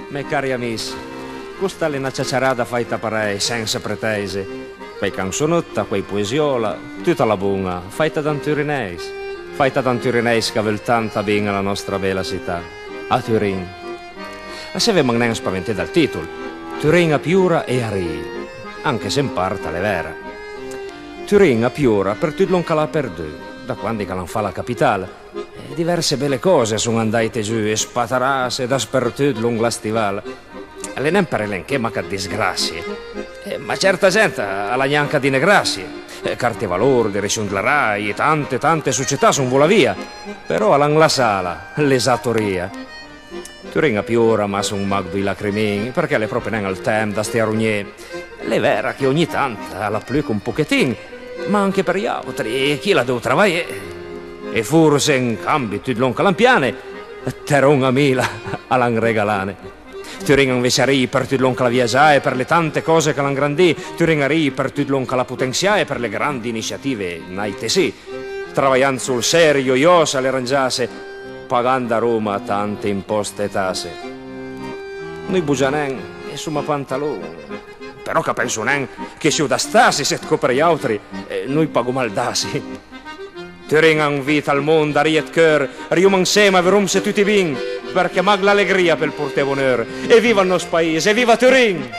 Me cari amici, questa è una ciacciarada fatta parei, senza pretese. Quei canzonotta, quei poesiola, tutta la buona, fatta da un turinese. Fatta da un turinese che vuol tanta bene la nostra bella città, a Turin. Ma se vi non spaventate dal titolo, Turin a Piura e a Ri, anche se in parte è vera. Turin a Piura per tutto non l'ha perduto, da quando che non fa la capitale. E diverse belle cose sono andate giù e spatarase dappertutto lungo la stivale. Le non per elenche, ma che disgrazie. Ma certa gente ha la gnanca di negrazie. Carte valori, direzione della RAI e tante società sono vola via. Però alla la sala, l'esattoria. Turin a Piura ma sono un magdo di lacrimini, perché le proprio non ha il tempo da stiarugnè. Le vera che ogni tanto la più un pochettino, ma anche per gli altri, chi la deve travagliare. E forse in cambio tutto l'on calampiane, teron a mila all'an regalane. Turin invece ri per tutto l'on che la viaggiare, per le tante cose che l'han grandì, Turin ri per tutto l'on che la potenziare, per le grandi iniziative naite sì, travagliando sul serio, io se le arrangiasse, pagando a Roma tante imposte e tasse. Noi bugianen e summa pantalone, però che penso nen che se da stasi se copre gli altri, noi pago mal dasi. Turin han vita al mondo, a riet cœur, rium insieme, verum se tutti bin, perché mag l'allegria per il porte bonheur. E viva il nostro paese, e viva Turin!